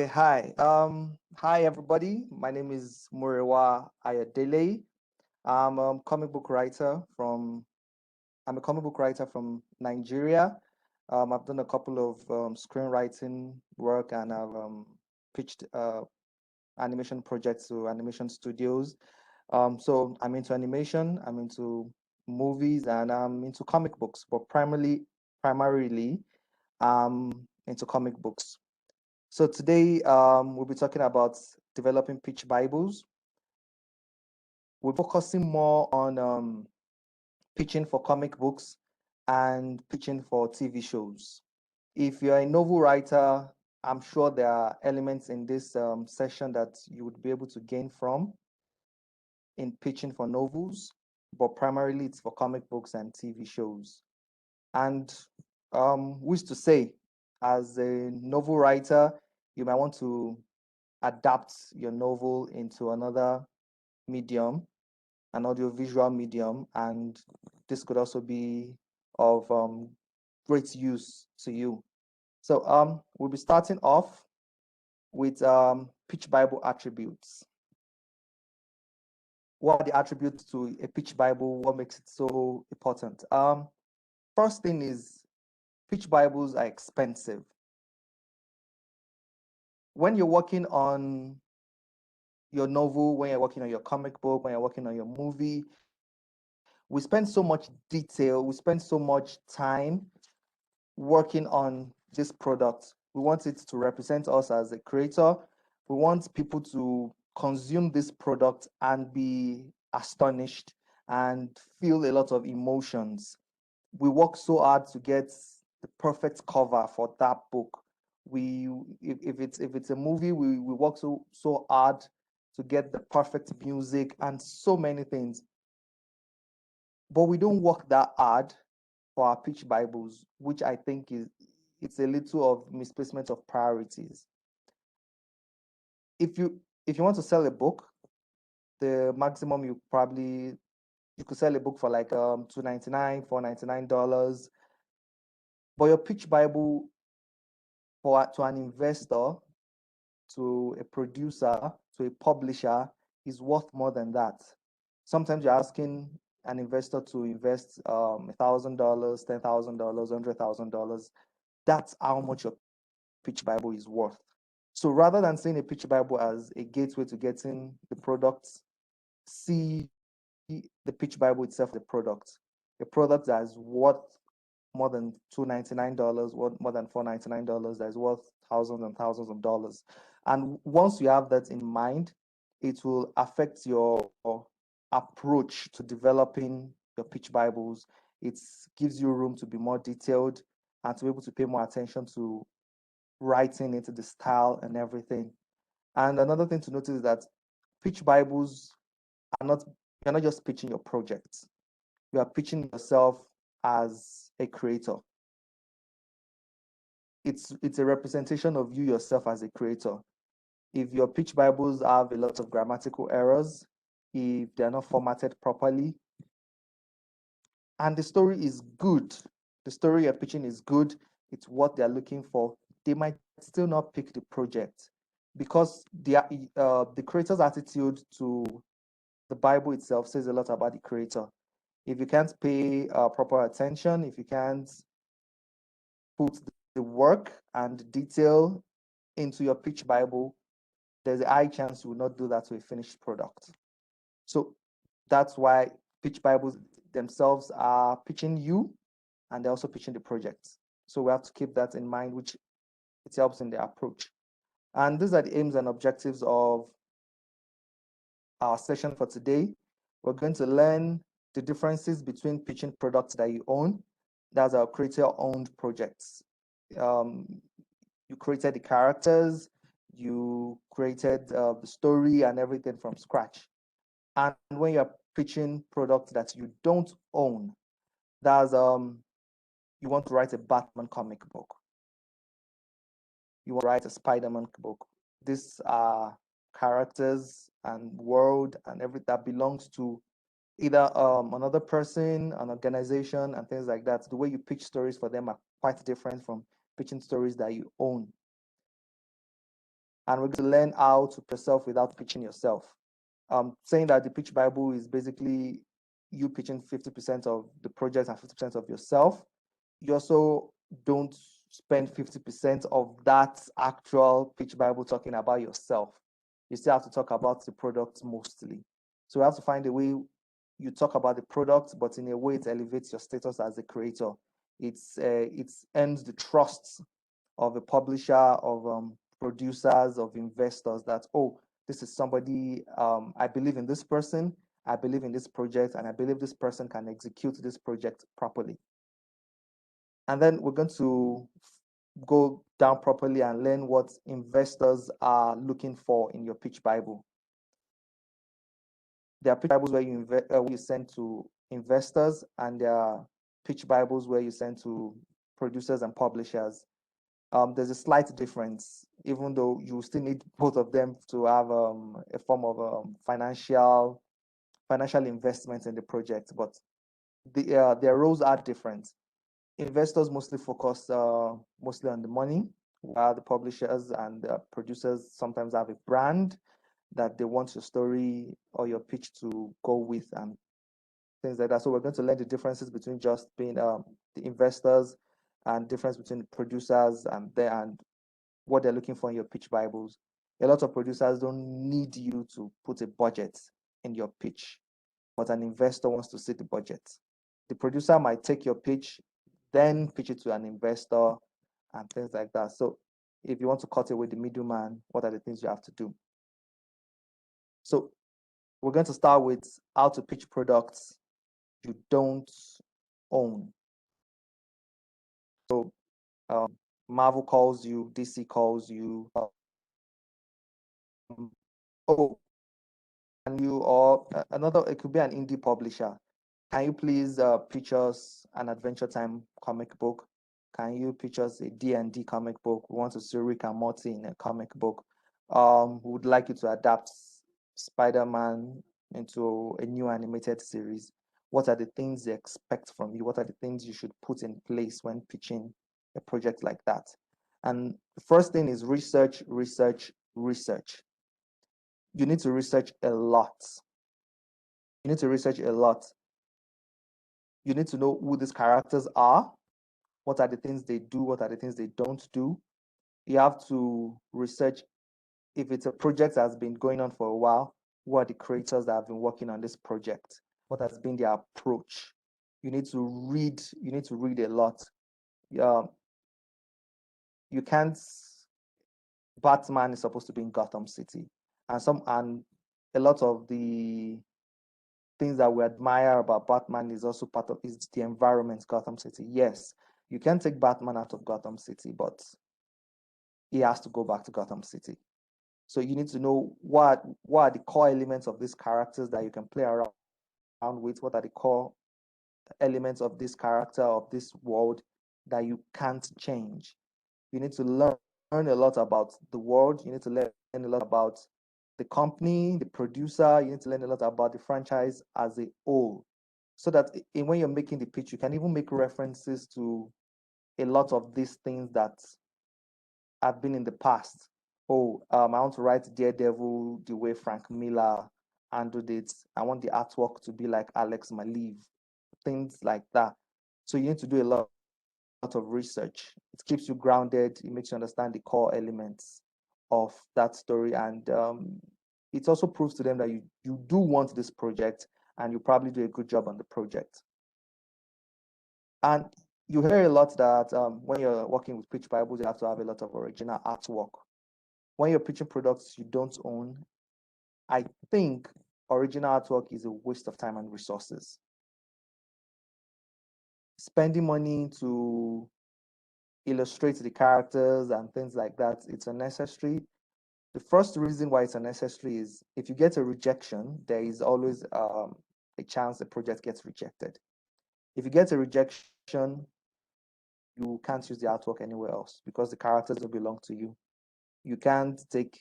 Okay, hi. Hi everybody. My name is Murewa Ayodele. I'm a comic book writer from I'm a comic book writer from Nigeria. I've done a couple of screenwriting work and I've pitched animation projects to animation studios. So I'm into animation, I'm into movies, and I'm into comic books, but primarily, into comic books. So today we'll be talking about developing pitch Bibles. We're focusing more on pitching for comic books and pitching for TV shows. If you're a novel writer, I'm sure there are elements in this session that you would be able to gain from in pitching for novels, but primarily it's for comic books and TV shows. And who's to say, as a novel writer, you might want to adapt your novel into another medium, an audiovisual medium, and this could also be of great use to you. So we'll be starting off with pitch Bible attributes. What are the attributes to a pitch Bible? What makes it so important? First thing is pitch Bibles are expensive. When you're working on your novel, when you're working on your comic book, when you're working on your movie, we spend so much detail, we spend so much time working on this product. We want it to represent us as a creator. We want people to consume this product and be astonished and feel a lot of emotions. We work so hard to get the perfect cover for that book. We if it's a movie, we work so hard to get the perfect music and so many things. But we don't work that hard for our pitch Bibles, which I think it's a little of misplacement of priorities. If you want to sell a book, the maximum you could sell a book for like $2.99, $4.99. But your pitch Bible to an investor, to a producer, to a publisher is worth more than that. Sometimes you're asking an investor to invest $1,000, $10,000, $100,000. That's how much your pitch Bible is worth. So rather than seeing a pitch Bible as a gateway to getting the products, see the pitch Bible itself as a product. A product that is worth more than $299, more than $499, that is worth thousands and thousands of dollars. And once you have that in mind, it will affect your approach to developing your pitch Bibles. It gives you room to be more detailed and to be able to pay more attention to writing into the style and everything. And another thing to notice is that pitch Bibles are not you're not just pitching your project. You are pitching yourself as a creator. It's a representation of you yourself as a creator. If your pitch Bibles have a lot of grammatical errors, if they're not formatted properly, and the story is good, the story you're pitching is good, it's what they're looking for, they might still not pick the project because the creator's attitude to the Bible itself says a lot about the creator. If you can't pay proper attention, if you can't put the work and detail into your pitch Bible, there's a high chance you will not do that to a finished product. So that's why pitch Bibles themselves are pitching you and they're also pitching the project. So we have to keep that in mind, which it helps in the approach. And these are the aims and objectives of our session for today. We're going to learn the differences between pitching products that you own, that's our creator-owned projects. You created the characters, you created the story and everything from scratch. And when you're pitching products that you don't own, that's you want to write a Batman comic book, you want to write a Spider-Man book. These are characters and world and everything that belongs to either another person, an organization, and things like that. The way you pitch stories for them are quite different from pitching stories that you own. and we're going to learn how to pitch yourself without pitching yourself. Saying that the pitch Bible is basically you pitching 50% of the project and 50% of yourself. You also don't spend 50% of that actual pitch Bible talking about yourself. You still have to talk about the product mostly. So you have to find a way you talk about the product, but in a way it elevates your status as a creator. It earns the trust of a publisher, of producers, of investors that, oh, this is somebody, I believe in this person, I believe in this project, and I believe this person can execute this project properly. And then we're going to go down properly and learn what investors are looking for in your pitch Bible. There are pitch Bibles where you send to investors, and there are pitch Bibles where you send to producers and publishers. There's a slight difference, even though you still need both of them to have a form of financial investment in the project, but their roles are different. Investors mostly focus mostly on the money, while the publishers and producers sometimes have a brand that they want your story or your pitch to go with and things like that. So we're going to learn the differences between just being the investors and difference between the producers and what they're looking for in your pitch Bibles. A lot of producers don't need you to put a budget in your pitch, but an investor wants to see the budget. The producer might take your pitch, then pitch it to an investor and things like that. So if you want to cut away the middleman, what are the things you have to do? So we're going to start with how to pitch products you don't own. So Marvel calls you, DC calls you, oh, and you or another, it could be an indie publisher. Can you please pitch us an Adventure Time comic book? Can you pitch us a D&D comic book? We want to see Rick and Morty in a comic book. We would like you to adapt Spider-Man into a new animated series. What are the things they expect from you? What are the things you should put in place when pitching a project like that? And the first thing is research, research, research. You need to research a lot. You need to research a lot. You need to know who these characters are. What are the things they do? What are the things they don't do? You have to research if it's a project that has been going on for a while, who are the creators that have been working on this project? What has been their approach? You need to read a lot. You can't Batman is supposed to be in Gotham City. And a lot of the things that we admire about Batman is also part of is the environment, Gotham City. Yes, you can take Batman out of Gotham City, but he has to go back to Gotham City. So you need to know what are the core elements of these characters that you can play around with. What are the core elements of this character, of this world that you can't change? You need to learn a lot about the world. You need to learn a lot about the company, the producer. You need to learn a lot about the franchise as a whole, so that when you're making the pitch, you can even make references to a lot of these things that have been in the past. Oh, I want to write Daredevil the way Frank Miller handled it. I want the artwork to be like Alex Maleev, things like that. So you need to do a lot of research. It keeps you grounded. It makes you understand the core elements of that story, and it also proves to them that you do want this project, and you probably do a good job on the project. And you hear a lot that when you're working with pitch Bibles, you have to have a lot of original artwork. When you're pitching products you don't own, I think original artwork is a waste of time and resources. Spending money to illustrate the characters and things like that, it's unnecessary. The first reason why it's unnecessary is if you get a rejection, there is always a chance the project gets rejected. If you get a rejection, you can't use the artwork anywhere else because the characters don't belong to you. You can't take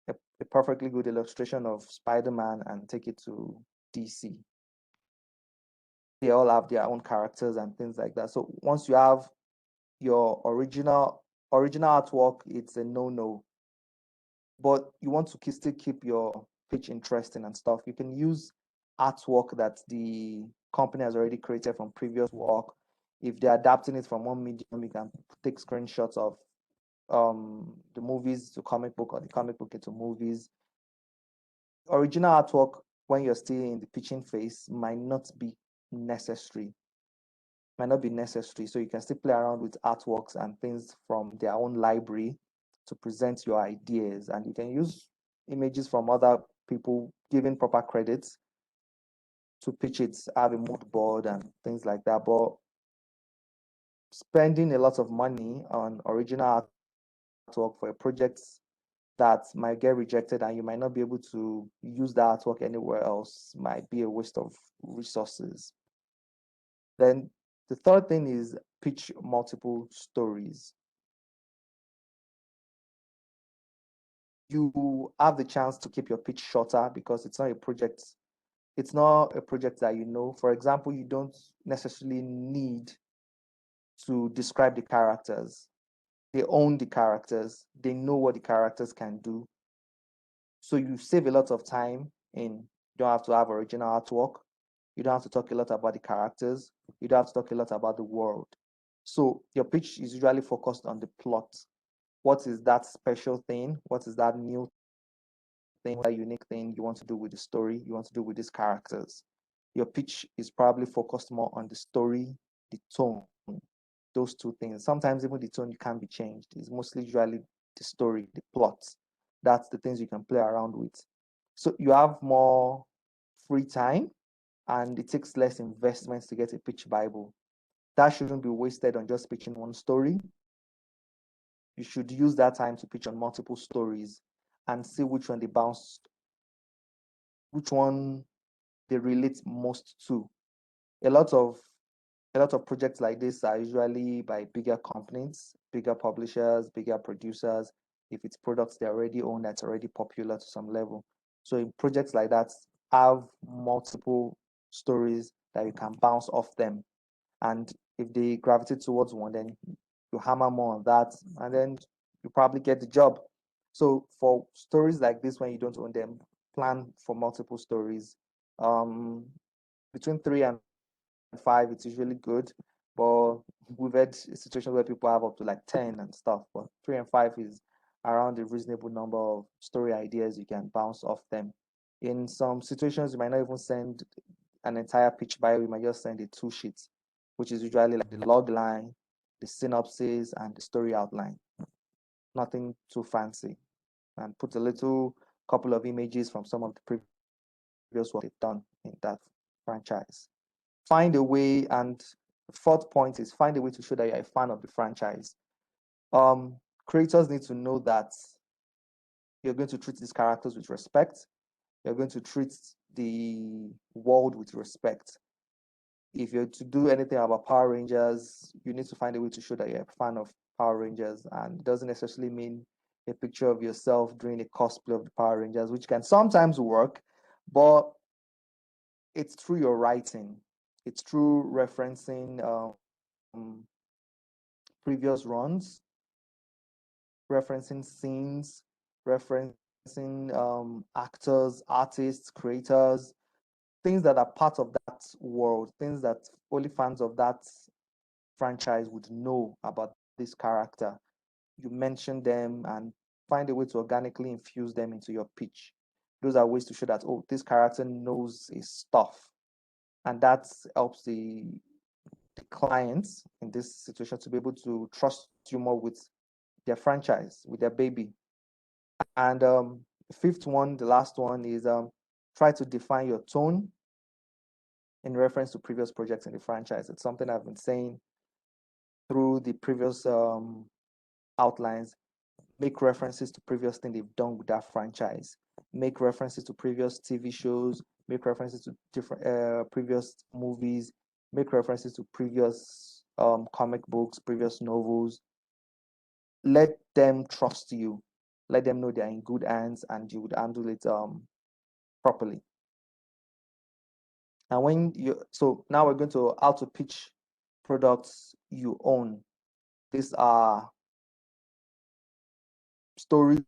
a perfectly good illustration of Spider-Man and take it to DC. They all have their own characters and things like that. So once you have your original artwork, it's a no-no. but you want to still keep your pitch interesting and stuff, you can use artwork that the company has already created from previous work. If they're adapting it from one medium, you can take screenshots of the movies to comic book or the comic book into movies. Original artwork, when you're still in the pitching phase, necessary might not be necessary. So you can still play around with artworks and things from their own library to present your ideas. And you can use images from other people, giving proper credits to pitch it, have a mood board and things like that. But spending a lot of money on original artwork for a project that might get rejected and you might not be able to use that artwork anywhere else might be a waste of resources. Then the third thing is pitch multiple stories. You have the chance to keep your pitch shorter because it's not a project. It's not a project that you know. For example, you don't necessarily need to describe the characters. They own the characters. They know what the characters can do. So you save a lot of time in you don't have to have original artwork. You don't have to talk a lot about the characters. You don't have to talk a lot about the world. So your pitch is usually focused on the plot. What is that special thing? What is that new thing, that unique thing you want to do with the story, you want to do with these characters? Your pitch is probably focused more on the story, the tone, those two things. Sometimes even the tone can be changed. It's mostly usually the story, the plot. That's the things you can play around with. So you have more free time and it takes less investments to get a pitch Bible. That shouldn't be wasted on just pitching one story. You should use that time to pitch on multiple stories and see which one they bounce, which one they relate most to. A lot of a lot of projects like this are usually by bigger companies, bigger publishers, bigger producers. If it's products they already own that's already popular to some level. So in projects like that, have multiple stories that you can bounce off them. And if they gravitate towards one, then you hammer more on that, and then you probably get the job. So for stories like this, when you don't own them, plan for multiple stories. Um, between 3 and 5, it's usually good. But we've had situations where people have up to like 10 and stuff. But 3 and 5 is around a reasonable number of story ideas you can bounce off them. In some situations, you might not even send an entire pitch bio, you might just send it 2 sheets, which is usually like the log line, the synopsis, and the story outline. Nothing too fancy. And put a little couple of images from some of the previous work they've done in that franchise. Find a way, and the fourth point is find a way to show that you're a fan of the franchise. Creators need to know that you're going to treat these characters with respect. You're going to treat the world with respect. If you're to do anything about Power Rangers, you need to find a way to show that you're a fan of Power Rangers. And it doesn't necessarily mean a picture of yourself doing a cosplay of the Power Rangers, which can sometimes work, but it's through your writing. It's through referencing previous runs, referencing scenes, referencing actors, artists, creators, things that are part of that world, things that only fans of that franchise would know about this character. You mention them and find a way to organically infuse them into your pitch. Those are ways to show that, oh, this character knows his stuff. And that helps the clients in this situation to be able to trust you more with their franchise, with their baby. And the fifth one, the last one, is try to define your tone in reference to previous projects in the franchise. It's something I've been saying through the previous outlines. Make references to previous things they've done with that franchise. Make references to previous TV shows. Make references to different previous movies. Make references to previous comic books, previous novels. Let them trust you. Let them know they're in good hands and you would handle it properly. And when you so now we're going to how to pitch products you own. These are stories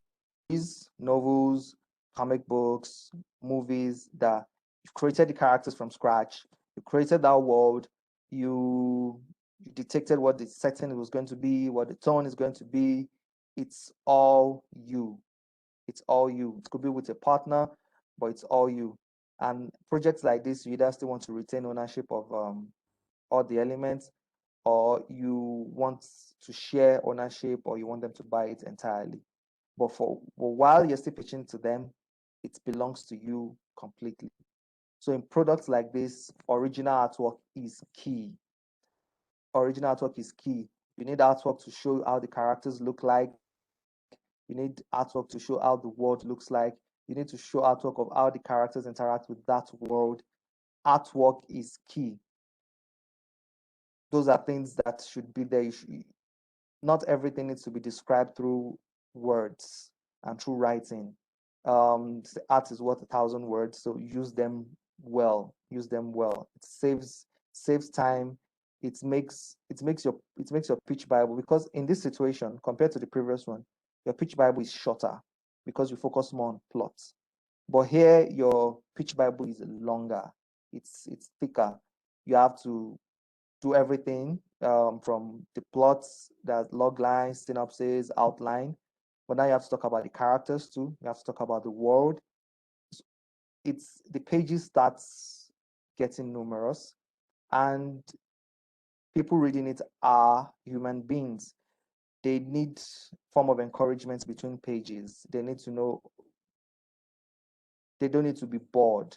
novels, comic books, movies that you created the characters from scratch. You created that world. You detected what the setting was going to be, what the tone is going to be. It's all you. It's all you. It could be with a partner, but it's all you. And projects like this, you either still want to retain ownership of all the elements, or you want to share ownership, or you want them to buy it entirely. But while you're still pitching to them, it belongs to you completely. So in products like this, original artwork is key. Original artwork is key. You need artwork to show how the characters look like. You need artwork to show how the world looks like. You need to show artwork of how the characters interact with that world. Artwork is key. Those are things that should be there. Not everything needs to be described through words and through writing. Art is worth 1,000 words, so use them well. Use them well. It saves time. It makes your pitch Bible, because in this situation, compared to the previous one, your pitch Bible is shorter because you focus more on plots. But here, your pitch Bible is longer. It's thicker. You have to do everything from the plots, that log lines, synopsis, outline. But now you have to talk about the characters too. You have to talk about the world. It's the pages starts getting numerous, and people reading it are human beings. They need form of encouragement between pages. They need to know. They don't need to be bored.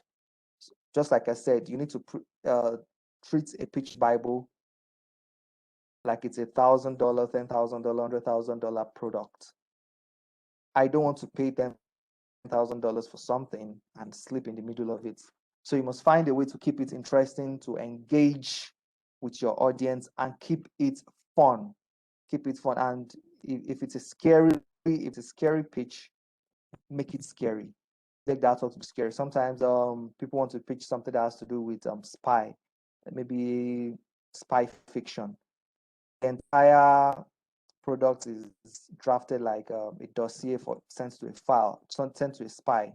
Just like I said, you need to treat a pitch Bible like it's $1,000, $10,000, $100,000 product. I don't want to pay $10,000 for something and sleep in the middle of it. So you must find a way to keep it interesting, to engage with your audience, and keep it fun. Keep it fun. And if it's a scary pitch, make it scary. Make that talk to be scary. Sometimes people want to pitch something that has to do with spy, maybe spy fiction. The entire product is drafted like a dossier for sent to a file, sent to a spy.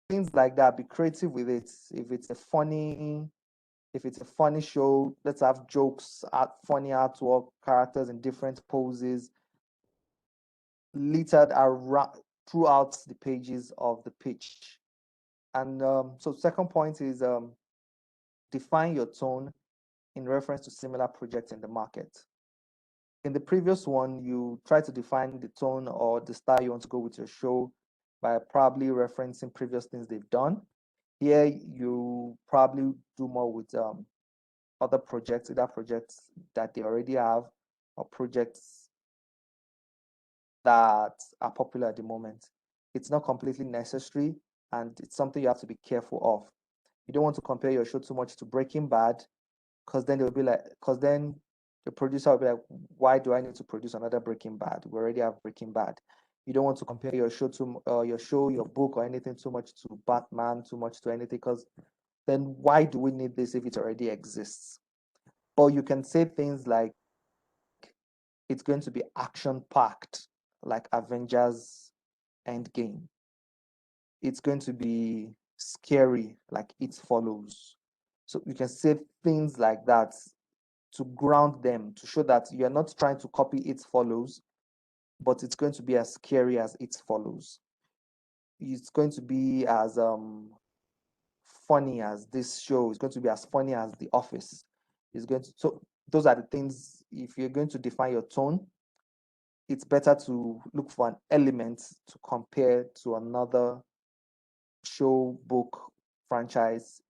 Things like that. Be creative with it. If it's a funny show, let's have jokes, funny artwork, characters in different poses, littered around throughout the pages of the pitch. And so, second point is define your tone in reference to similar projects in the market. In the previous one, you try to define the tone or the style you want to go with your show by probably referencing previous things they've done. Here, you probably do more with other projects, either projects that they already have or projects that are popular at the moment. It's not completely necessary, and it's something you have to be careful of. You don't want to compare your show too much to Breaking Bad, because then the producer will be like, why do I need to produce another Breaking Bad? We already have Breaking Bad. You don't want to compare your book, or anything too much to Batman, too much to anything, because then why do we need this if it already exists? Or you can say things like, it's going to be action packed, like Avengers Endgame. It's going to be scary, like It Follows. So you can say things like that to ground them, to show that you're not trying to copy It Follows, but it's going to be as scary as It Follows. It's going to be as funny as this show. It's going to be as funny as The Office. So those are the things. If you're going to define your tone, it's better to look for an element to compare to another show, book, franchise,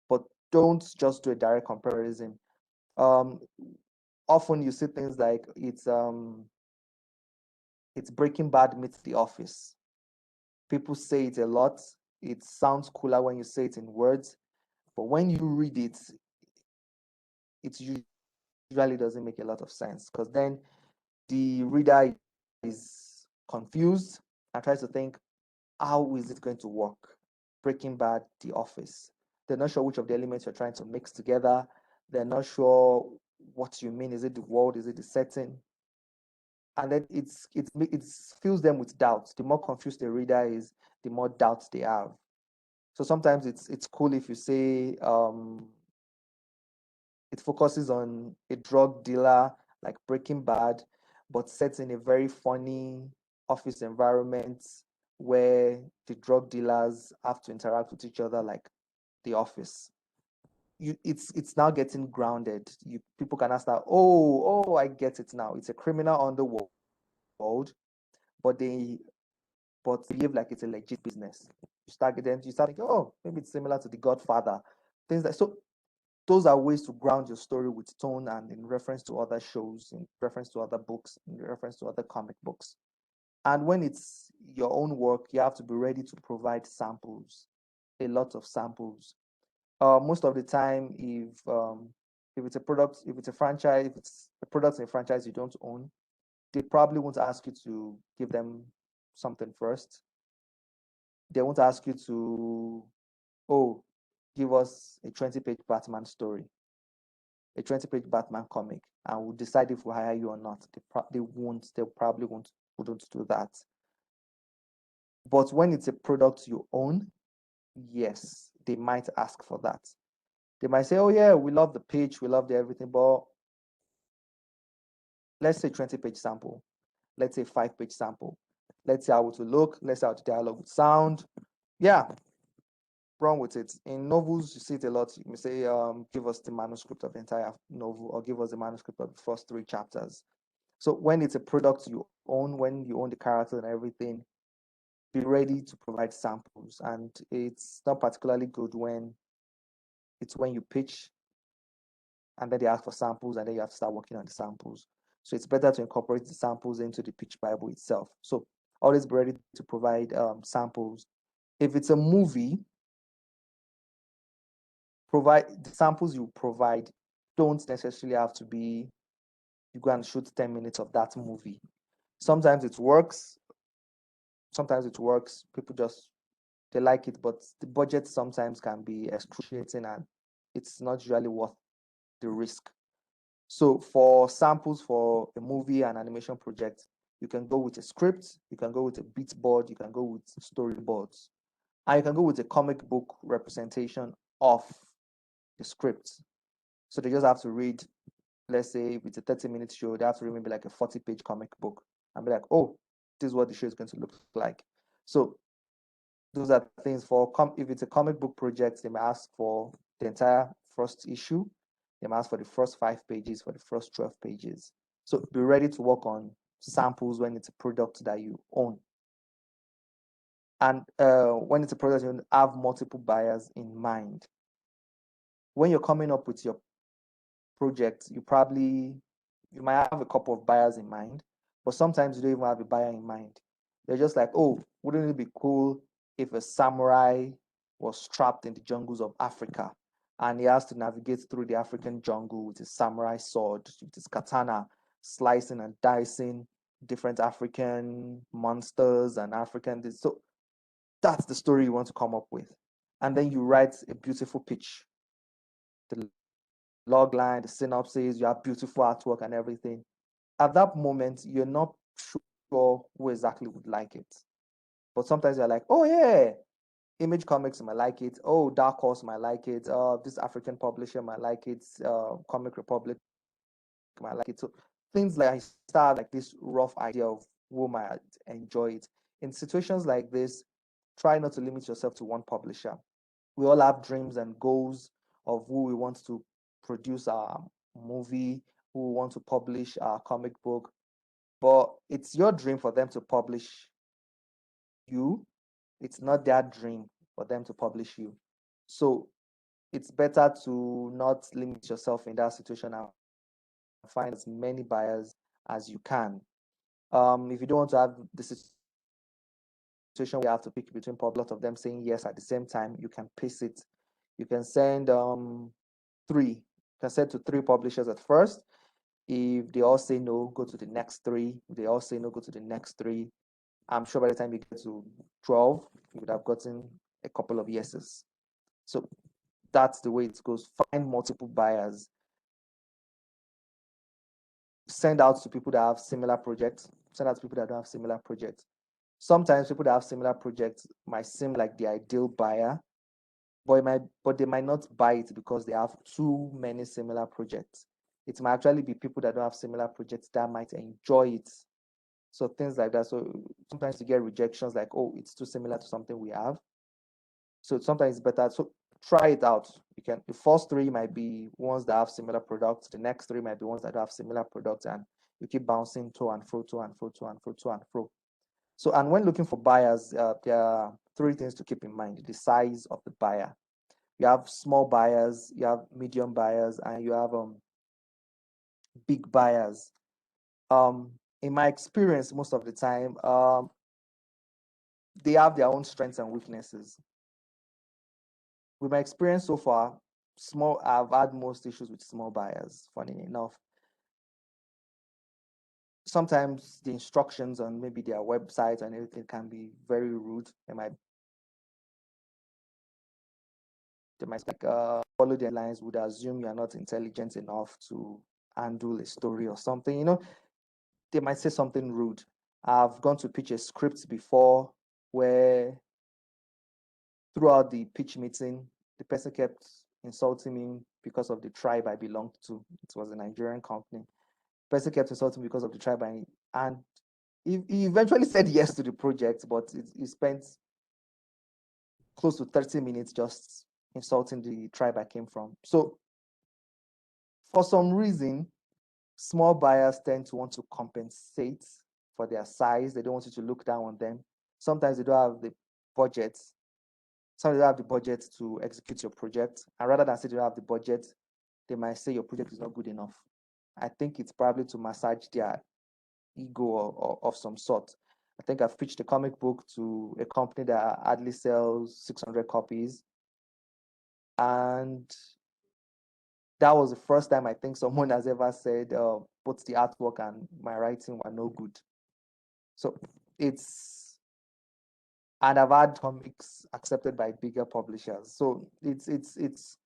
but don't just do a direct comparison. Um, Often you see things like it's Breaking Bad meets The Office. People say it a lot. It sounds cooler when you say it in words, but when you read it, it usually doesn't make a lot of sense, because then the reader is confused and tries to think, how is it going to work? Breaking Bad, The Office. They're not sure which of the elements you're trying to mix together. They're not sure what you mean. Is it the world? Is it the setting? and then it fills them with doubts. The more confused the reader is, the more doubts they have. So sometimes it's cool if you say it focuses on a drug dealer like Breaking Bad, but set in a very funny office environment where the drug dealers have to interact with each other like the office. It's now getting grounded. People can ask that, oh, I get it now. It's a criminal underworld, but they behave like it's a legit business. You start thinking, oh, maybe it's similar to The Godfather. Things like so those are ways to ground your story with tone and in reference to other shows, in reference to other books, in reference to other comic books. And when it's your own work, you have to be ready to provide samples, a lot of samples. Most of the time, if it's a product, if it's a franchise, if it's a product in a franchise you don't own, they probably won't ask you to give them something first. They won't ask you to, oh, give us a 20-page Batman story, a 20-page Batman comic, and we'll decide if we hire you or not. They probably wouldn't do that. But when it's a product you own, yes, they might ask for that. They might say, oh yeah, we love the pitch, we love the everything, but let's say 20-page sample, let's say 5-page sample. Let's see how it will look, let's see how the dialogue would sound. Yeah, wrong with it. In novels, you see it a lot. You may say, give us the manuscript of the entire novel, or give us the manuscript of the first 3 chapters. So when it's a product you own, when you own the character and everything, be ready to provide samples. And it's not particularly good when you pitch and then they ask for samples and then you have to start working on the samples. So it's better to incorporate the samples into the pitch Bible itself. So always be ready to provide samples. If it's a movie, provide the samples you provide don't necessarily have to be you go and shoot 10 minutes of that movie. Sometimes it works, people just they like it, but the budget sometimes can be excruciating and it's not usually worth the risk. So for samples for a movie and animation project, you can go with a script, you can go with a beat board, you can go with storyboards, and you can go with a comic book representation of the script. So they just have to read, let's say if it's a 30-minute show, they have to read maybe like a 40-page comic book and be like, oh, this is what the show is going to look like. So those are things for if it's a comic book project, they may ask for the entire first issue. They may ask for the first 5 pages, for the first 12 pages. So be ready to work on samples when it's a product that you own. And when it's a product you have multiple buyers in mind. When you're coming up with your project, you might have a couple of buyers in mind, but sometimes you don't even have a buyer in mind. They're just like, oh, wouldn't it be cool if a samurai was trapped in the jungles of Africa and he has to navigate through the African jungle with his samurai sword, with his katana, slicing and dicing different African monsters and African. So that's the story you want to come up with. And then you write a beautiful pitch, the log line, the synopsis, you have beautiful artwork and everything. At that moment, you're not sure who exactly would like it. But sometimes you're like, oh yeah, Image Comics might like it. Oh, Dark Horse might like it. This African publisher might like it. Comic Republic might like it. So things like I start like this rough idea of who might enjoy it. In situations like this, try not to limit yourself to one publisher. We all have dreams and goals of who we want to produce our movie, who we want to publish our comic book, but it's your dream for them to publish you. It's not their dream for them to publish you. So it's better to not limit yourself in that situation and find as many buyers as you can. If you don't want to have the situation where you have to pick between a lot of them saying yes at the same time, you can pace it. You can send 3. You can send to 3 publishers at first. If they all say no, go to the next 3. If they all say no, go to the next 3. I'm sure by the time you get to 12, you would have gotten a couple of yeses. So that's the way it goes. Find multiple buyers. send out to people that have similar projects, send out to people that don't have similar projects. Sometimes people that have similar projects might seem like the ideal buyer, but they might not buy it because they have too many similar projects. It might actually be people that don't have similar projects that might enjoy it. So things like that. So sometimes you get rejections like, oh, it's too similar to something we have. So sometimes it's better. So try it out. You can, the first three might be ones that have similar products. The next three might be ones that have similar products, and you keep bouncing to and fro, to and fro, to and fro, to and fro. So, and when looking for buyers, there are three things to keep in mind: the size of the buyer. You have small buyers, you have medium buyers, and you have big buyers. In my experience, most of the time, they have their own strengths and weaknesses. With my experience so far, I've had most issues with small buyers, funny enough. Sometimes the instructions on maybe their website and everything can be very rude. They might like follow their lines, would assume you're not intelligent enough to handle a story or something. They might say something rude. I've gone to pitch a script before where throughout the pitch meeting, the person kept insulting me because of the tribe I belonged to. It was a Nigerian company. The person kept insulting me because of the tribe, and he eventually said yes to the project, but he spent close to 30 minutes just insulting the tribe I came from. So for some reason, small buyers tend to want to compensate for their size. They don't want you to look down on them. Sometimes they don't have the budget. Some don't have the budget to execute your project. And rather than say they don't have the budget, they might say your project is not good enough. I think it's probably to massage their ego or of some sort. I think I've pitched a comic book to a company that hardly sells 600 copies. And that was the first time I think someone has ever said both the artwork and my writing were no good. So and I've had comics accepted by bigger publishers. So it's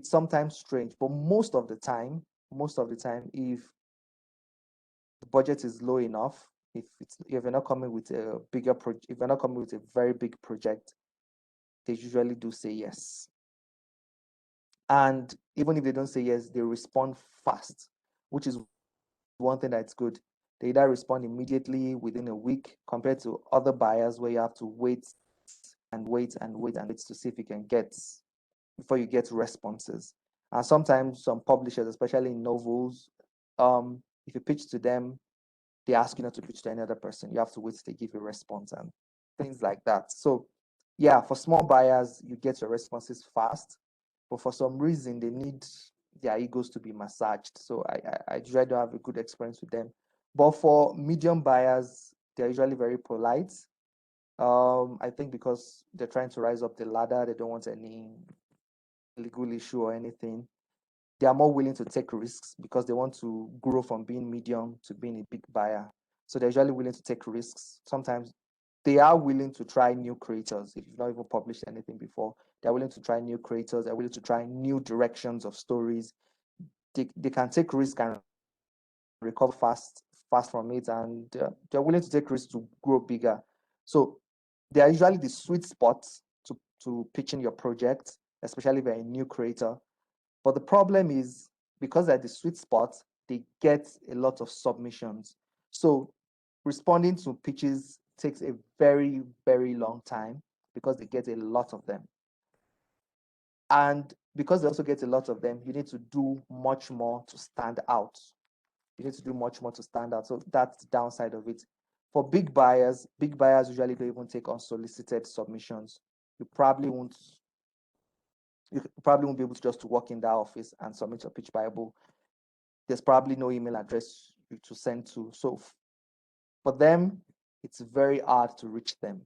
sometimes strange, but most of the time, if the budget is low enough, if you're not coming with a bigger project, if you're not coming with a very big project, they usually do say yes. And even if they don't say yes, they respond fast, which is one thing that's good. They either respond immediately within a week compared to other buyers where you have to wait and wait and wait and wait to see if you can get before you get responses. And sometimes some publishers, especially in novels, if you pitch to them, they ask you not to pitch to any other person. You have to wait till they give you a response and things like that. So yeah, for small buyers, you get your responses fast, but for some reason they need their egos to be massaged. So I usually don't have a good experience with them. But for medium buyers, they're usually very polite. I think because they're trying to rise up the ladder, they don't want any legal issue or anything. They are more willing to take risks because they want to grow from being medium to being a big buyer. So they're usually willing to take risks. Sometimes they are willing to try new creators. If you've not even published anything before, they're willing to try new creators. They're willing to try new directions of stories. They can take risks and recover fast from it, and they're willing to take risks to grow bigger. So they are usually the sweet spot to pitching your project, especially if you're a new creator. But the problem is because they're the sweet spot, they get a lot of submissions. So responding to pitches takes a very, very long time because they get a lot of them. And because they also get a lot of them, you need to do much more to stand out. You need to do much more to stand out. So that's the downside of it. For big buyers usually don't even take unsolicited submissions. You probably won't be able to just walk in that office and submit your pitch bible. There's probably no email address to send to. So for them, it's very hard to reach them.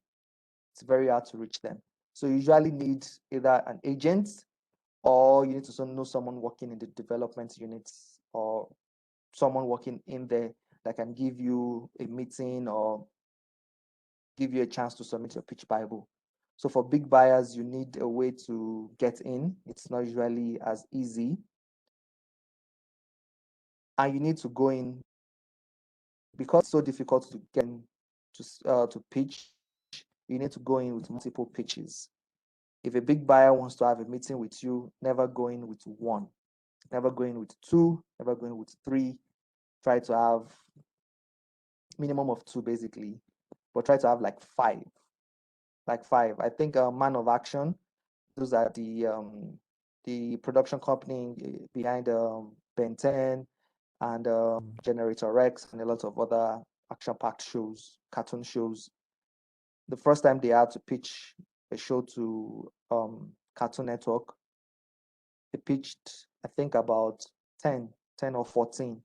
It's very hard to reach them. So you usually need either an agent or you need to know someone working in the development units or someone working in there that can give you a meeting or give you a chance to submit your pitch bible. So for big buyers, you need a way to get in. It's not usually as easy. and you need to go in because it's so difficult to get to pitch. You need to go in with multiple pitches. If a big buyer wants to have a meeting with you, never go in with one, never go in with two, never go in with three. Try to have minimum of two basically, but try to have like five. Like five. I think Man of Action, those are the production company behind Ben 10 and Generator Rex and a lot of other action-packed shows, cartoon shows. The first time they had to pitch a show to Cartoon Network, they pitched, I think, about 10, 10 or 14,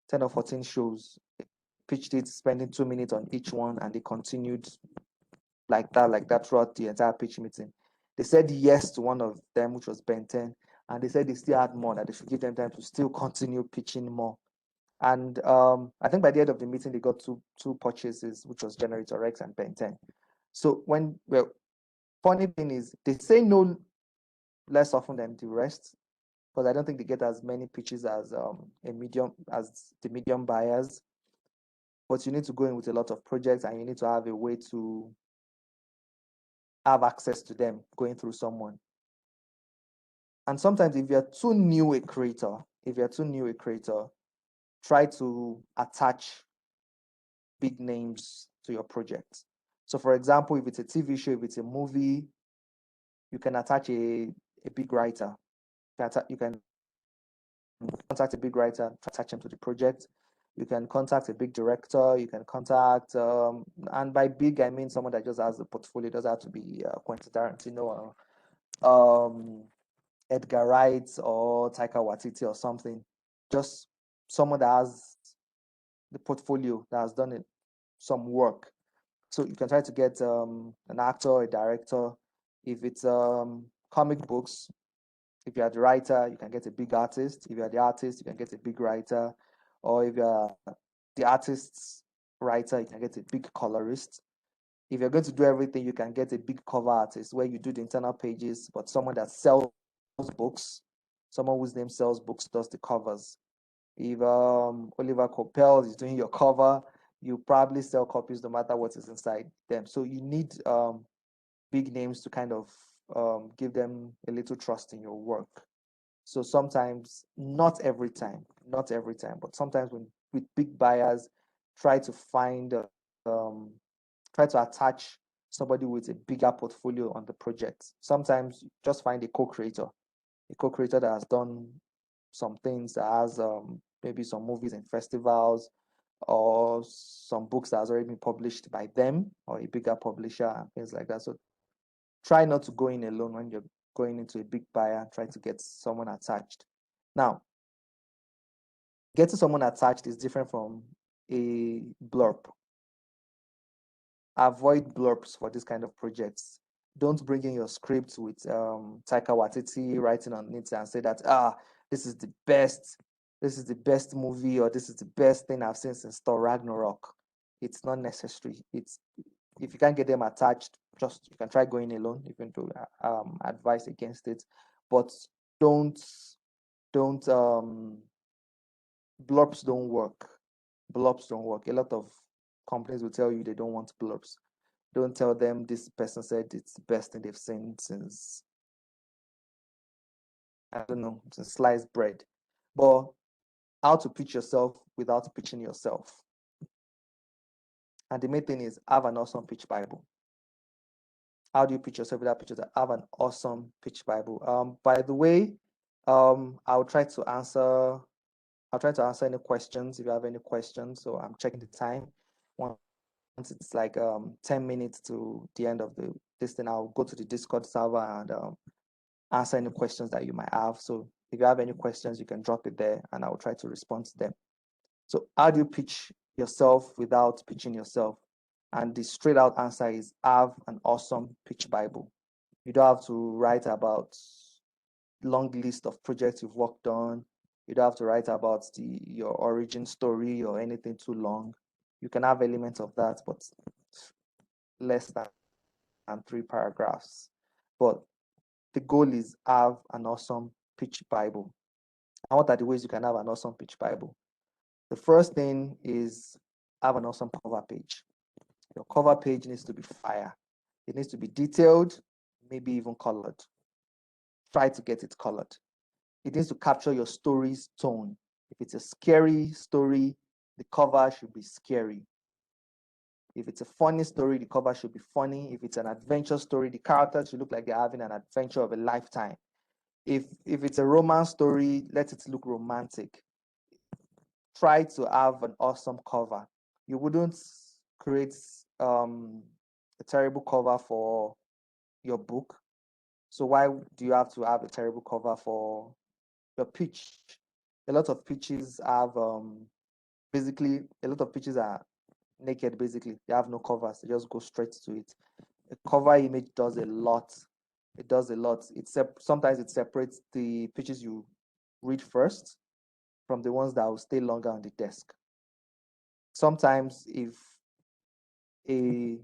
10 or 14 shows. They pitched it, spending 2 minutes on each one, and they continued like that throughout the entire pitch meeting. They said yes to one of them, which was Ben 10, and they said they still had more, that they should give them time to still continue pitching more. And I think by the end of the meeting, they got two purchases, which was Generator X and Ben 10. So funny thing is, they say no less often than the rest, because I don't think they get as many pitches as the medium buyers. But you need to go in with a lot of projects, and you need to have a way to have access to them going through someone. And sometimes if you're too new a creator, try to attach big names to your project. So for example, if it's a TV show, if it's a movie, you can attach a big writer. You can contact a big writer, attach him to the project. You can contact a big director. You can contact, and by big, I mean someone that just has a portfolio. It doesn't have to be Quentin Tarantino or Edgar Wright or Taika Waititi or something. Just someone that has the portfolio, that has done some work. So you can try to get an actor, a director. If it's comic books, if you are the writer, you can get a big artist. If you are the artist, you can get a big writer. Or if you are the artist's writer, you can get a big colorist. If you're going to do everything, you can get a big cover artist where you do the internal pages, but someone that sells books, someone whose name sells books, does the covers. If Oliver Coppel is doing your cover, you probably sell copies no matter what is inside them. So you need big names to kind of give them a little trust in your work. So sometimes, not every time, but sometimes when with big buyers, try to find, try to attach somebody with a bigger portfolio on the project. Sometimes just find a co-creator that has done some things, that has maybe some movies in festivals or some books that has already been published by them or a bigger publisher and things like that. So try not to go in alone when you're going into a big buyer. Try to get someone attached. Now, getting someone attached is different from a blurb. Avoid blurbs for this kind of projects. Don't bring in your script with Taika Waititi writing on it and say that this is the best movie, or this is the best thing I've seen since Thor Ragnarok. It's not necessary. It's if you can't get them attached, just you can try going alone. You can do advice against it, but don't blurbs don't work. Blurbs don't work. A lot of companies will tell you they don't want blurbs. Don't tell them this person said it's the best thing they've seen since, I don't know, since sliced bread. But how to pitch yourself without pitching yourself. And the main thing is have an awesome pitch Bible. How do you pitch yourself without pitch yourself? Have an awesome pitch Bible. By the way, I'll try to answer any questions if you have any questions. So I'm checking the time. Once it's like 10 minutes to the end of this thing, I'll go to the Discord server and answer any questions that you might have. So if you have any questions, you can drop it there and I will try to respond to them. So how do you pitch yourself without pitching yourself? And the straight out answer is have an awesome pitch Bible. You don't have to write about long list of projects you've worked on. You don't have to write about your origin story or anything too long. You can have elements of that, but less than 3 paragraphs. But the goal is have an awesome pitch Bible. And what are the ways you can have an awesome pitch Bible? The first thing is have an awesome cover page. Your cover page needs to be fire. It needs to be detailed, maybe even colored. Try to get it colored. It needs to capture your story's tone. If it's a scary story, the cover should be scary. If it's a funny story, the cover should be funny. If it's an adventure story, the characters should look like they're having an adventure of a lifetime. If it's a romance story, let it look romantic. Try to have an awesome cover. You wouldn't create a terrible cover for your book. So why do you have to have a terrible cover for your pitch? A lot of pitches have basically a lot of pitches are naked. Basically, they have no covers. They just go straight to it. A cover image does a lot. It does a lot. Sometimes it separates the pitches you read first from the ones that will stay longer on the desk. Sometimes if a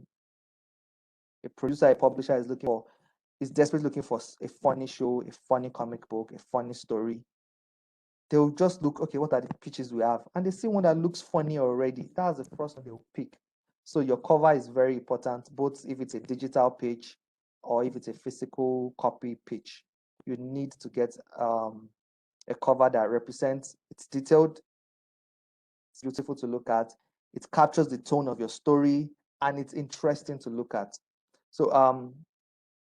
a producer, a publisher is desperately looking for a funny show, a funny comic book, a funny story, they'll just look, okay, what are the pitches we have? And they see one that looks funny already. That's the first one they'll pick. So your cover is very important, both if it's a digital pitch or if it's a physical copy pitch. You need to get a cover that represents, it's detailed, it's beautiful to look at, it captures the tone of your story, and it's interesting to look at. So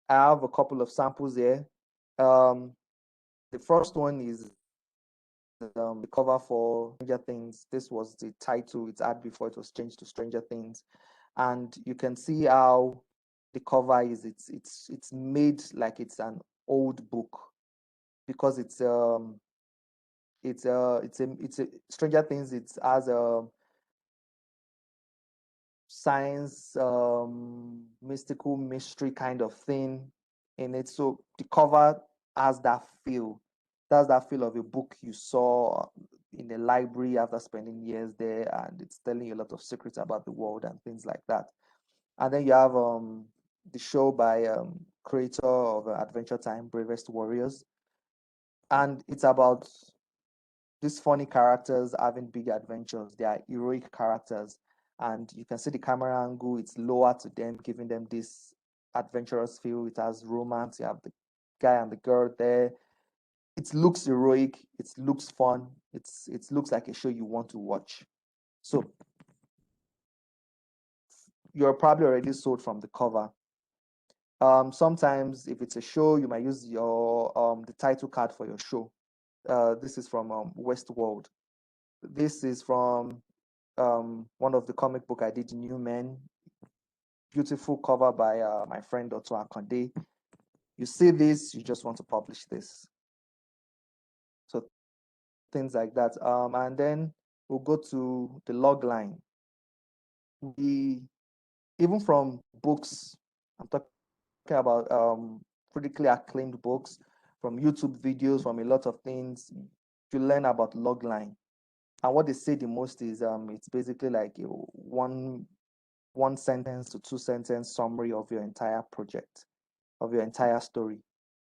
I have a couple of samples here. The first one is the cover for Stranger Things. This was the title it had before it was changed to Stranger Things, and you can see how the cover is. It's made like it's an old book because it's a Stranger Things. It has a science, mystical mystery kind of thing in it. So the cover has that feel. That's that feel of a book you saw in a library after spending years there, and it's telling you a lot of secrets about the world and things like that. And then you have the show by creator of Adventure Time, Bravest Warriors, and it's about these funny characters having big adventures. They are heroic characters, and you can see the camera angle. It's lower to them, giving them this adventurous feel. It has romance. You have the guy and the girl there. It looks heroic. It looks fun. It looks like a show you want to watch. So you're probably already sold from the cover. Sometimes if it's a show, you might use your the title card for your show. This is from Westworld. This is from one of the comic book I did, New Men. Beautiful cover by my friend Otto Akonde. You see this, you just want to publish this. So things like that. And then we'll go to the log line. We even from books, I'm talking about critically acclaimed books, from YouTube videos, from a lot of things, you learn about log line. And what they say the most is it's basically like one sentence to two sentence summary of your entire project, of your entire story.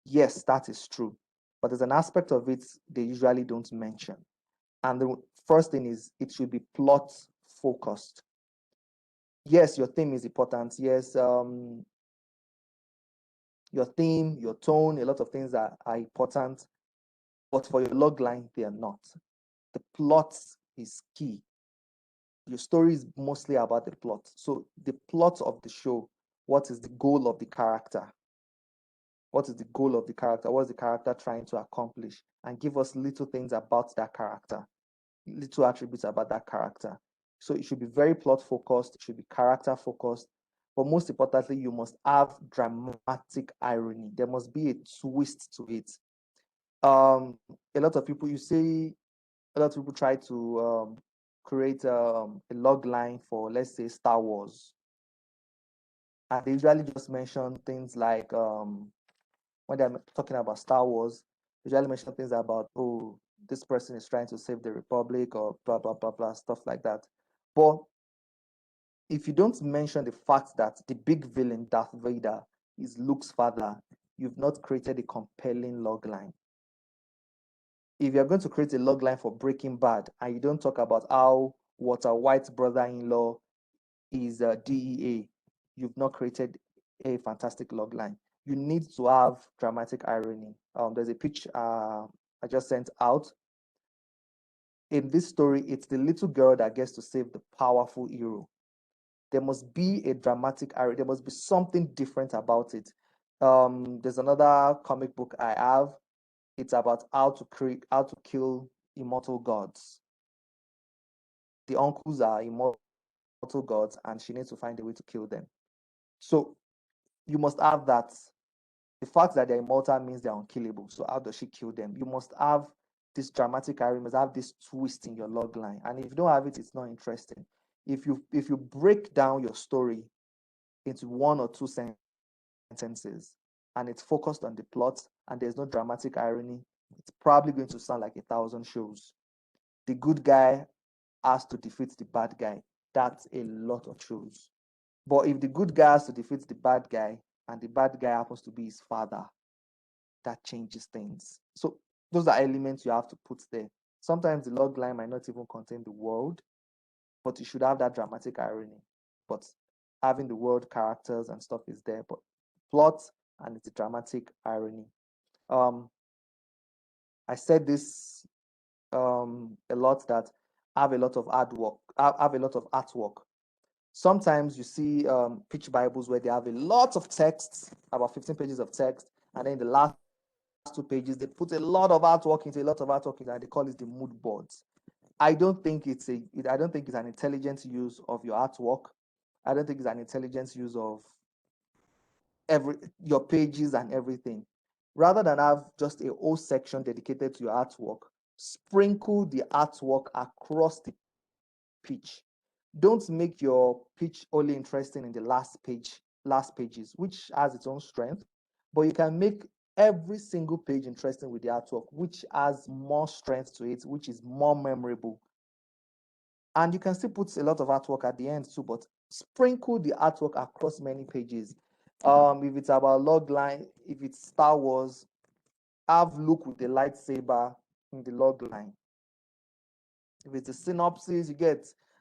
Yes, that is true. But there's an aspect of it they usually don't mention. And the first thing is it should be plot focused. Yes, your theme is important. Yes, your theme, your tone, a lot of things are important. But for your log line, they are not. The plot is key. Your story is mostly about the plot. So the plot of the show, what is the goal of the character? What is the goal of the character? What is the character trying to accomplish? And give us little things about that character, little attributes about that character. So it should be very plot focused, it should be character focused. But most importantly, you must have dramatic irony. There must be a twist to it. A lot of people, you see, a lot of people try to create a log line for, let's say, Star Wars. And they usually just mention things like when they're talking about Star Wars, they usually mention things about, oh, this person is trying to save the Republic or blah, blah, blah, blah, stuff like that. But if you don't mention the fact that the big villain, Darth Vader, is Luke's father, you've not created a compelling log line. if you're going to create a log line for Breaking Bad and you don't talk about how Walter White's brother-in-law is DEA, you've not created a fantastic log line. You need to have dramatic irony. There's a pitch I just sent out. In this story, it's the little girl that gets to save the powerful hero. There must be a dramatic irony. There must be something different about it. There's another comic book I have. It's about how to kill immortal gods. The uncles are immortal gods, and she needs to find a way to kill them. So you must have that. The fact that they're immortal means they're unkillable. So how does she kill them? You must have this dramatic irony, you must have this twist in your log line. And if you don't have it, it's not interesting. If you break down your story into one or two sentences and it's focused on the plot and there's no dramatic irony, it's probably going to sound like 1,000 shows. The good guy has to defeat the bad guy. That's a lot of shows. But if the good guy has to defeat the bad guy and the bad guy happens to be his father, that changes things. So those are elements you have to put there. Sometimes the log line might not even contain the world, but you should have that dramatic irony. But having the world characters and stuff is there, but plot and it's a dramatic irony. I said this a lot, that I have a lot of artwork. I have a lot of artwork. Sometimes you see pitch Bibles where they have a lot of text, about 15 pages of text, and then the last 2 pages they put a lot of artwork into, and they call it the mood boards. I don't think it's an intelligent use of your artwork. I don't think it's an intelligent use of your pages and everything. Rather than have just a whole section dedicated to your artwork, sprinkle the artwork across the pitch. Don't make your pitch only interesting in the last pages, which has its own strength, but you can make every single page interesting with the artwork, which has more strength to it, which is more memorable. And you can still put a lot of artwork at the end too, but sprinkle the artwork across many pages. If it's about log line, if it's Star Wars, have Luke with the lightsaber in the log line. If it's a synopsis, you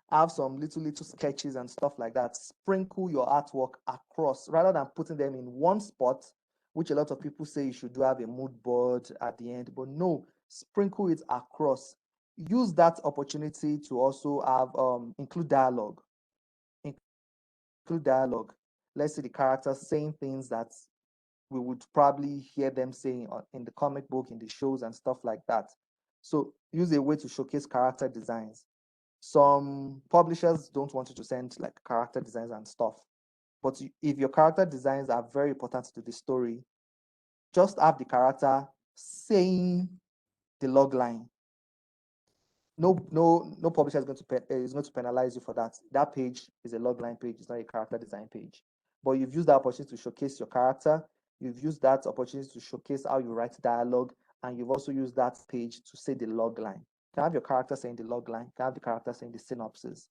have some little sketches and stuff like that. Sprinkle your artwork across rather than putting them in one spot, which a lot of people say you should do have a mood board at the end, but no, sprinkle it across. Use that opportunity to also have include dialogue. Include dialogue. Let's see the characters saying things that we would probably hear them saying in the comic book, in the shows and stuff like that. So use a way to showcase character designs. Some publishers don't want you to send like character designs and stuff, but if your character designs are very important to the story, just have the character saying the log line. No publisher is going to penalize you for that. That page is a log line page, it's not a character design page. But you've used that opportunity to showcase your character, you've used that opportunity to showcase how you write dialogue, and you've also used that page to say the log line. You can have your character saying the log line, you can have the character saying the synopsis.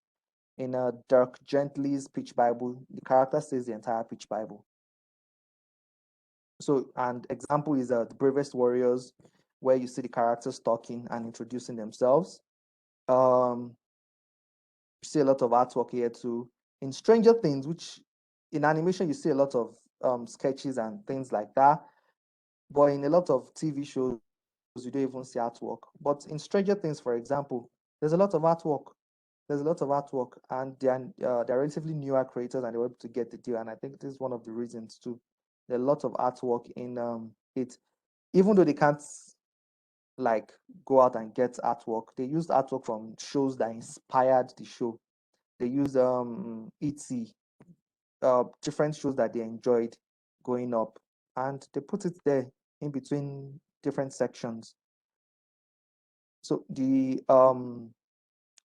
In Dirk Gently's Pitch Bible, the character says the entire Pitch Bible. So, and example is The Bravest Warriors, where you see the characters talking and introducing themselves. You see a lot of artwork here too. In Stranger Things, which in animation you see a lot of sketches and things like that, but in a lot of TV shows you don't even see artwork. But in Stranger Things, for example, there's a lot of artwork. And they're relatively newer creators, and they were able to get the deal. And I think this is one of the reasons too. There's a lot of artwork in it, even though they can't like go out and get artwork. They used artwork from shows that inspired the show. They used ET, different shows that they enjoyed going up, and they put it there in between different sections. So the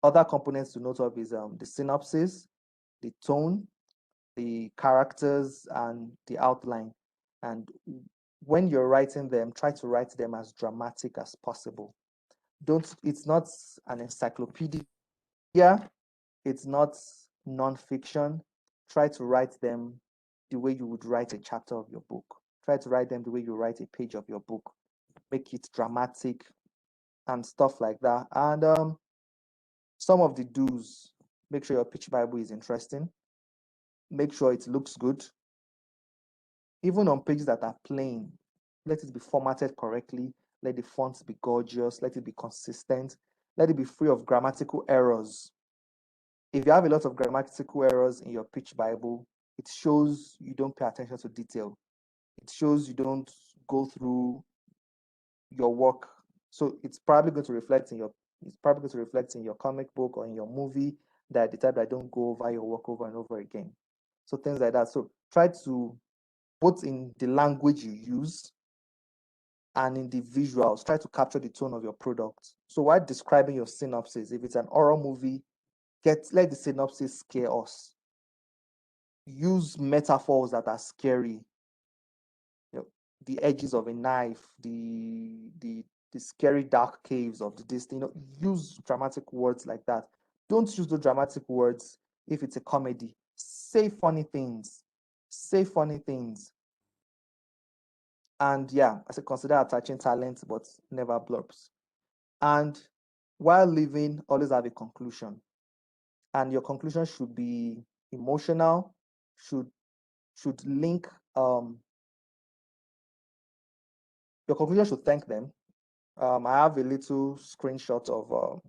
other components to note of is the synopsis, the tone, the characters, and the outline. And when you're writing them, try to write them as dramatic as possible. It's not an encyclopedia, it's not non-fiction. Try to write them the way you would write a chapter of your book. Try to write them the way you write a page of your book. Make it dramatic, and stuff like that. And some of the do's: make sure your pitch Bible is interesting, make sure it looks good. Even on pages that are plain, let it be formatted correctly, let the fonts be gorgeous, let it be consistent, let it be free of grammatical errors. If you have a lot of grammatical errors in your pitch Bible, it shows you don't pay attention to detail. It shows you don't go through your work. So it's probably going to reflect in your comic book or in your movie, that the type that don't go over your work over and over again. So things like that. So try to, both in the language you use and in the visuals, try to capture the tone of your product. So while describing your synopsis, if it's an horror movie, let the synopsis scare us. Use metaphors that are scary. The edges of a knife, the scary dark caves of the Disney. Use dramatic words like that. Don't use the dramatic words if it's a comedy. Say funny things. Say funny things. And yeah, I said consider attaching talent, but never blurbs. And while living, always have a conclusion. And your conclusion should be emotional, should link your conclusion should thank them. I have a little screenshot of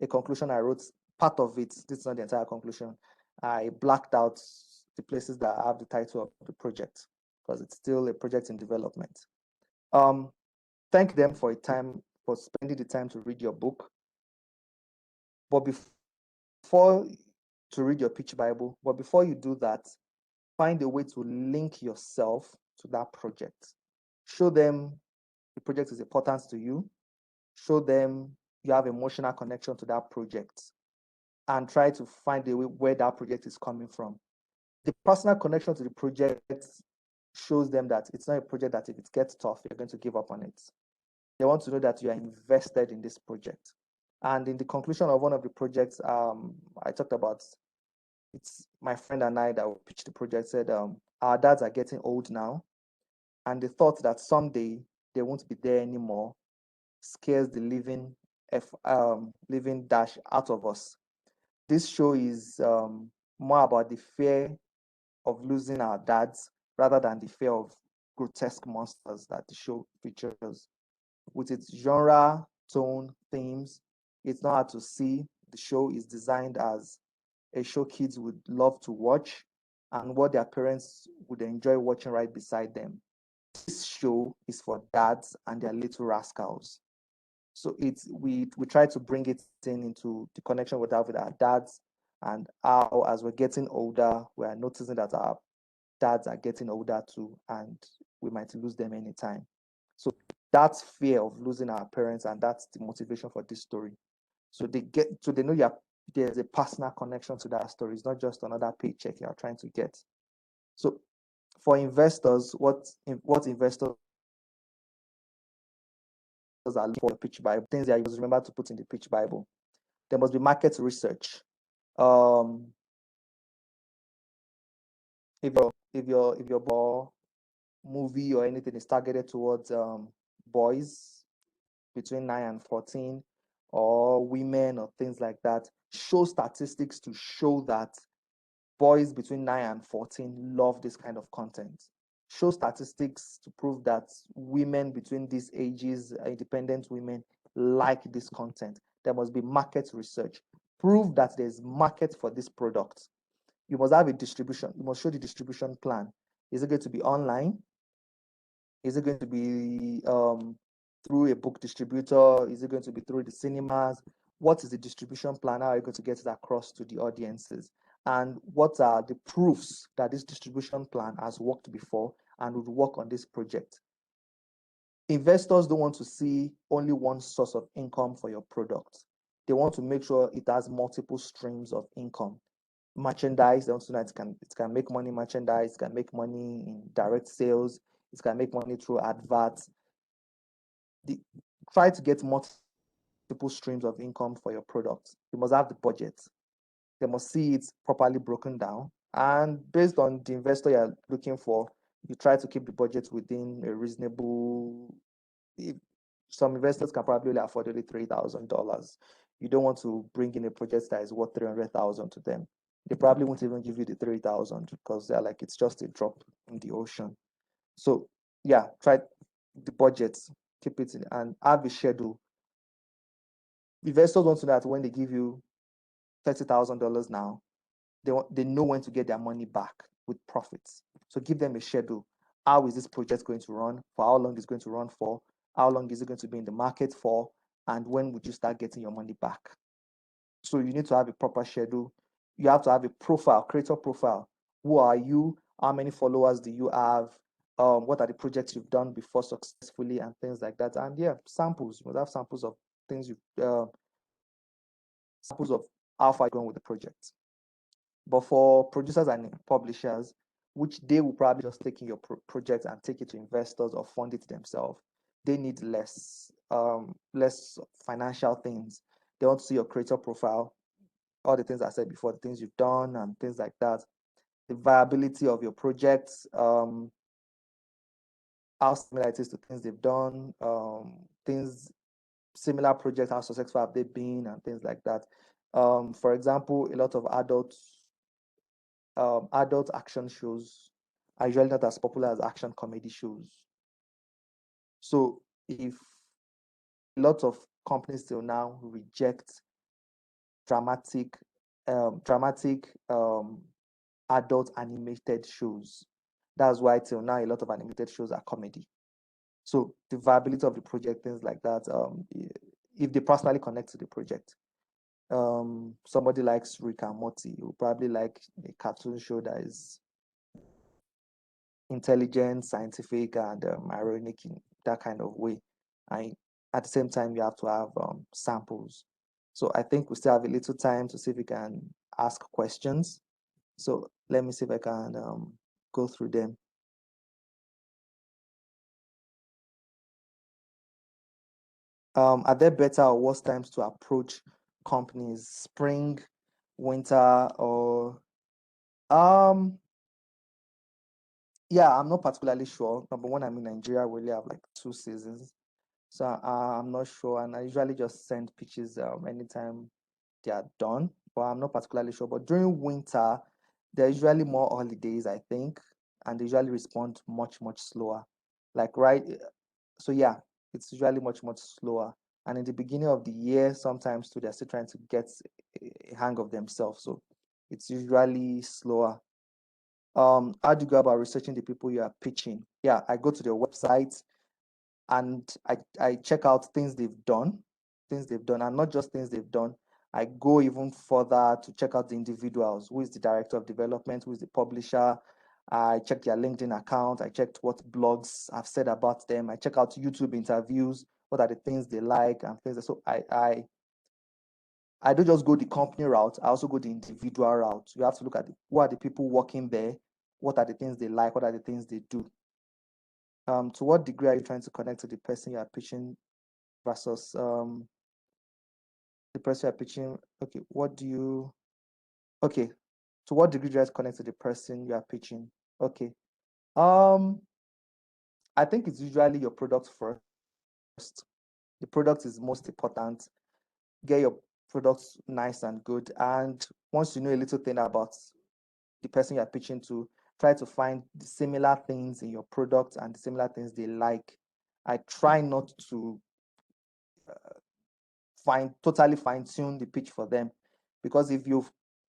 a conclusion I wrote. Part of it, this is not the entire conclusion. I blacked out the places that have the title of the project because it's still a project in development. Thank them for spending the time to read your book. But before to read your pitch Bible, but before you do that, find a way to link yourself to that project. Show them the project is important to you. Show them you have emotional connection to that project, and try to find a way where that project is coming from. The personal connection to the project shows them that it's not a project that if it gets tough, you're going to give up on it. They want to know that you are invested in this project. And in the conclusion of one of the projects, I talked about, it's my friend and I that pitched the project, said our dads are getting old now, and the thought that someday they won't be there anymore scares the living dash out of us. This show is more about the fear of losing our dads rather than the fear of grotesque monsters that the show features. With its genre, tone, themes, it's not hard to see. The show is designed as a show kids would love to watch and what their parents would enjoy watching right beside them. This show is for dads and their little rascals. So we try to bring it into the connection we have with our dads, and how as we're getting older, we are noticing that our dads are getting older too, and we might lose them anytime. So that's fear of losing our parents, and that's the motivation for this story. So they know there's a personal connection to that story. It's not just another paycheck you're trying to get. So for investors, what investors are looking for the pitch Bible, things that you must remember to put in the pitch Bible. There must be market research. Um, if your movie or anything is targeted towards boys between 9 and 14, or women or things like that, show statistics to show that boys between 9 and 14 love this kind of content. Show statistics to prove that women between these ages, independent women, like this content. There must be market research. Prove that there's market for this product. You must have a distribution. You must show the distribution plan. Is it going to be online? Is it going to be through a book distributor? Is it going to be through the cinemas? What is the distribution plan? How are you going to get it across to the audiences? And what are the proofs that this distribution plan has worked before and would work on this project? Investors don't want to see only one source of income for your product. They want to make sure it has multiple streams of income. Merchandise, they want to know it can make money. Merchandise, it can make money in direct sales, it can make money through adverts. Try to get multiple streams of income for your product. You must have the budget. They must see it properly broken down. And based on the investor you're looking for, you try to keep the budget within a reasonable, some investors can probably only afford only $3,000. You don't want to bring in a project that is worth 300,000 to them. They probably won't even give you the 3,000 because they're like, it's just a drop in the ocean. So yeah, try the budget, keep it in, and have a schedule. Investors want to know that when they give you $30,000 now, they know when to get their money back with profits. So give them a schedule. How is this project going to run? For how long is it going to run for? How long is it going to be in the market for? And when would you start getting your money back? So you need to have a proper schedule. You have to have a profile, creator profile. Who are you? How many followers do you have? What are the projects you've done before successfully and things like that? And yeah, samples. You must have samples of things samples of how far you're going with the project. But for producers and publishers, which they will probably just take in your project and take it to investors or fund it themselves, they need less financial things. They want to see your creator profile, all the things I said before, the things you've done and things like that, the viability of your projects, how similar it is to things they've done, things similar projects, how successful have they been, and things like that. For example, a lot of adult action shows are usually not as popular as action comedy shows. So if a lot of companies till now reject dramatic, dramatic adult animated shows, that's why till now a lot of animated shows are comedy. So the viability of the project, things like that, if they personally connect to the project. Somebody likes Rick and Morty, will probably like a cartoon show that is intelligent, scientific, and ironic in that kind of way. And at the same time, you have to have samples. So I think we still have a little time to see if we can ask questions. So let me see if I can go through them. Are there better or worse times to approach companies? Spring, winter, or yeah, I'm not particularly sure. Number one, I'm in Nigeria. We only have like 2 seasons. So I'm not sure, and I usually just send pitches anytime they are done, but I'm not particularly sure. But during winter, there are usually more holidays, I think, and they usually respond much slower. Like so yeah, it's usually much slower. And in the beginning of the year, sometimes too, they're still trying to get a hang of themselves, so it's usually slower. How do you go about researching the people you are pitching? Yeah, I go to their website and I check out things they've done, and not just things they've done. I go even further to check out the individuals. Who is the director of development? Who is the publisher? I check their LinkedIn account. I checked what blogs I've said about them. I check out YouTube interviews. What are the things they like and things. So I don't just go the company route. I also go the individual route. You have to look at who are the people working there. What are the things they like? What are the things they do? To what degree are you trying to connect to the person you are pitching versus the person you're pitching? Okay, okay, to what degree do you guys connect to the person you are pitching? Okay. Um, I think it's usually your product first. The product is most important. Get your products nice and good. And once you know a little thing about the person you're pitching to, try to find the similar things in your product and the similar things they like. I try not to totally fine tune the pitch for them, because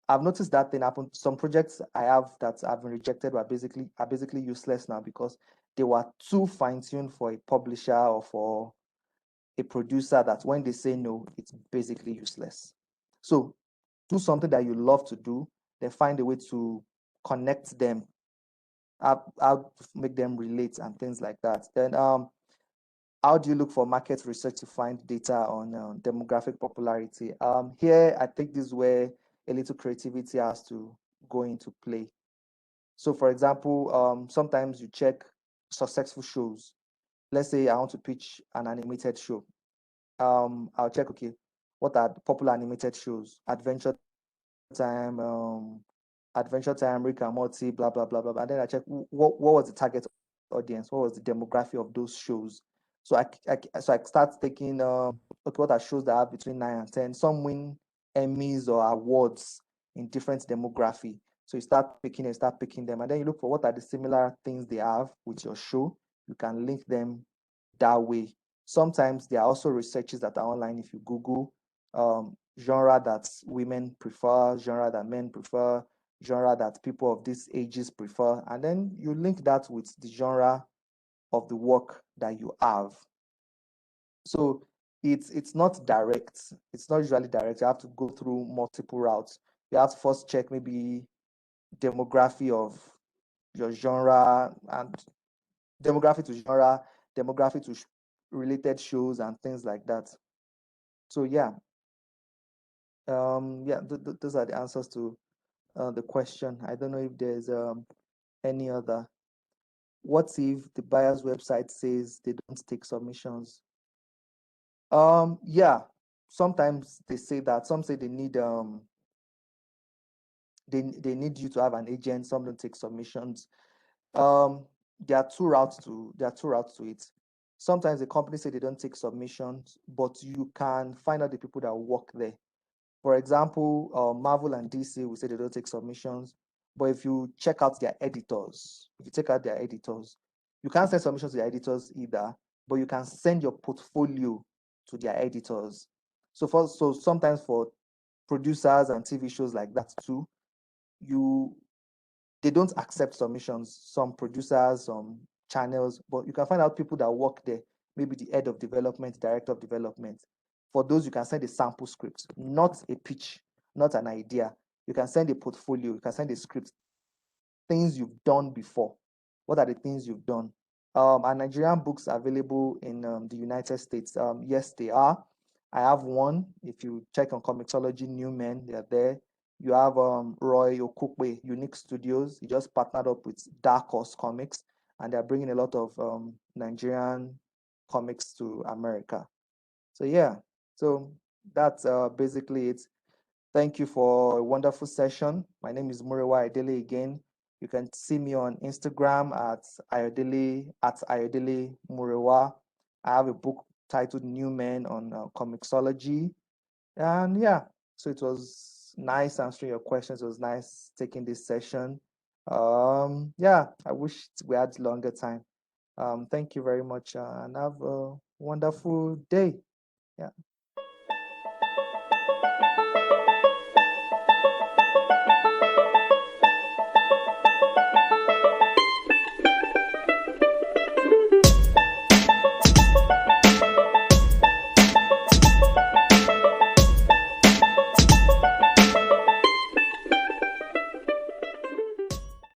I've noticed that thing happen. Some projects I have that have been rejected are basically useless now because they were too fine tuned for a publisher or for a producer that when they say no, it's basically useless. So do something that you love to do, then find a way to connect them, how make them relate and things like that. Then how do you look for market research to find data on demographic popularity? Here, I think this is where a little creativity has to go into play. So, for example, sometimes you check successful shows. Let's say I want to pitch an animated show. I'll check, okay, what are the popular animated shows? Time, Adventure Time, Rick and Morty, blah. And then I check what was the target audience, what was the demography of those shows. So I start taking okay, what are shows that have between 9 and 10? Some win Emmys or awards in different demography. So you start picking them, and then you look for what are the similar things they have with your show. You can link them that way. Sometimes there are also researches that are online. If you Google genre that women prefer, genre that men prefer, genre that people of these ages prefer, and then you link that with the genre of the work that you have. So it's not direct. It's not usually direct. You have to go through multiple routes. You have to first check maybe demography of your genre and demography to genre, demography to related shows and things like that. So yeah, those are the answers to the question. I don't know if there's any other. What if the buyer's website says they don't take submissions? Yeah, sometimes they say that. Some say they need they need you to have an agent. Some don't take submissions. Um, there are two routes to it. Sometimes the company say they don't take submissions, but you can find out the people that work there. For example, Marvel and DC will say they don't take submissions, but if you check out their editors, if you check out their editors, you can't send submissions to their editors either, but you can send your portfolio to their editors. So sometimes for producers and TV shows like that too, you they don't accept submissions. Some producers, some channels, but you can find out people that work there, maybe the head of development, director of development. For those, you can send a sample script, not a pitch, not an idea. You can send a portfolio, you can send a script, things you've done before. What are the things you've done? Are Nigerian books available in the United States? Yes, they are. I have one. If you check on Comixology, New Men, they're there. You have Roy Okukwe, Unique Studios. He just partnered up with Dark Horse Comics, and they're bringing a lot of Nigerian comics to America. So yeah, so that's basically it. Thank you for a wonderful session. My name is Murewa Ayodele again. You can see me on Instagram at Ayodele Murewa. I have a book titled New Men on Comixology. And yeah, so it was nice answering your questions. It was nice taking this session. Yeah, I wish we had longer time. Thank you very much and have a wonderful day. Yeah.